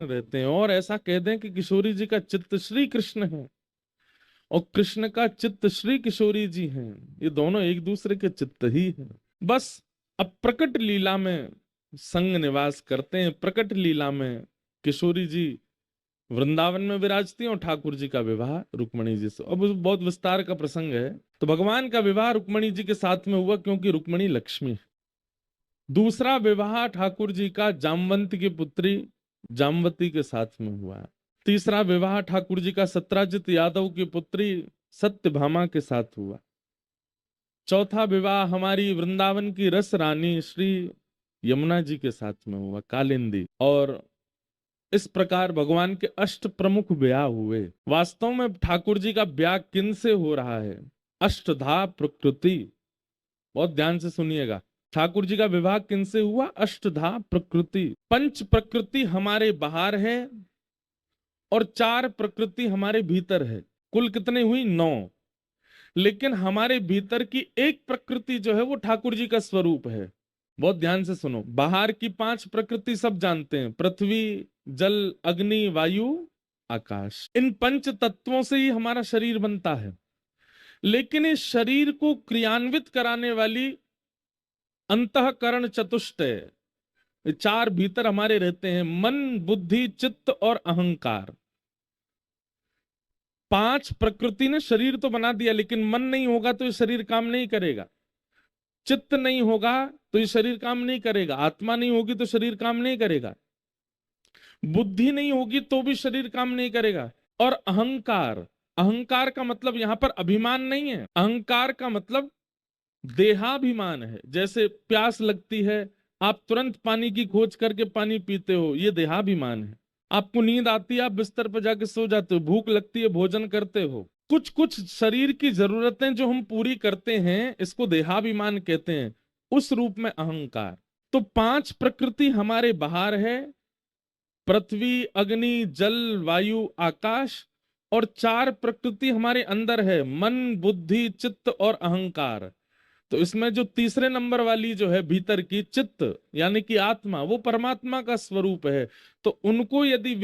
रहते हैं, और ऐसा कह दें कि किशोरी जी का चित्त श्री कृष्ण है और कृष्ण का चित्त श्री किशोरी जी हैं, ये दोनों एक दूसरे के चित्त ही हैं। बस अब प्रकट लीला में संग निवास करते हैं। प्रकट लीला में किशोरी जी वृंदावन में विराजती हैं और ठाकुर जी का विवाह रुक्मणी जी से। अब बहुत विस्तार का प्रसंग है। तो भगवान का विवाह रुक्मणी जी के साथ में हुआ क्योंकि रुक्मणी लक्ष्मी है। दूसरा विवाह ठाकुर जी का जामवंत की पुत्री जामवती के साथ में हुआ है। तीसरा विवाह ठाकुर जी का सत्राजित यादव की पुत्री सत्यभामा के साथ हुआ। चौथा विवाह हमारी वृंदावन की रस रानी श्री यमुना जी के साथ में हुआ, कालिंदी। और इस प्रकार भगवान के अष्ट प्रमुख ब्याह हुए। वास्तव में ठाकुर जी का ब्याह किन से हो रहा है? अष्टधा प्रकृति, बहुत ध्यान से सुनिएगा। ठाकुर जी का विवाह किन से हुआ? अष्टधा प्रकृति। पंच प्रकृति हमारे बाहर है और चार प्रकृति हमारे भीतर है। कुल कितने हुई? 9। लेकिन हमारे भीतर की एक प्रकृति जो है वो ठाकुर जी का स्वरूप है। बहुत ध्यान से सुनो। बाहर की 5 प्रकृति सब जानते हैं, पृथ्वी, जल, अग्नि, वायु, आकाश। इन पंच तत्वों से ही हमारा शरीर बनता है। लेकिन इस शरीर को क्रियान्वित कराने वाली अंतःकरण चतुष्टय, 4 भीतर हमारे रहते हैं, मन, बुद्धि, चित्त और अहंकार। 5 प्रकृति ने शरीर तो बना दिया, लेकिन मन नहीं होगा तो ये शरीर काम नहीं करेगा। चित्त नहीं होगा तो ये शरीर काम नहीं करेगा। आत्मा नहीं होगी तो शरीर काम नहीं करेगा। बुद्धि नहीं होगी तो भी शरीर काम नहीं करेगा। और अहंकार, अहंकार का मतलब यहां पर अभिमान नहीं है। अहंकार का मतलब देहाभिमान है। जैसे प्यास लगती है, आप तुरंत पानी की खोज करके पानी पीते हो, ये देहाभिमान है। आपको नींद आती है, आप बिस्तर पर जाके सो जाते हो। भूख लगती है, भोजन करते हो। कुछ कुछ शरीर की जरूरतें जो हम पूरी करते हैं, इसको देहाभिमान कहते हैं। उस रूप में अहंकार। तो 5 प्रकृति हमारे बाहर है, पृथ्वी, अग्नि, जल, वायु, आकाश। और 4 प्रकृति हमारे अंदर है, मन, बुद्धि, चित्त और अहंकार। तो इसमें जो तीसरे नंबर वाली जो है भीतर की चित्त यानी कि आत्मा, वो परमात्मा का स्वरूप है। तो उनको यदि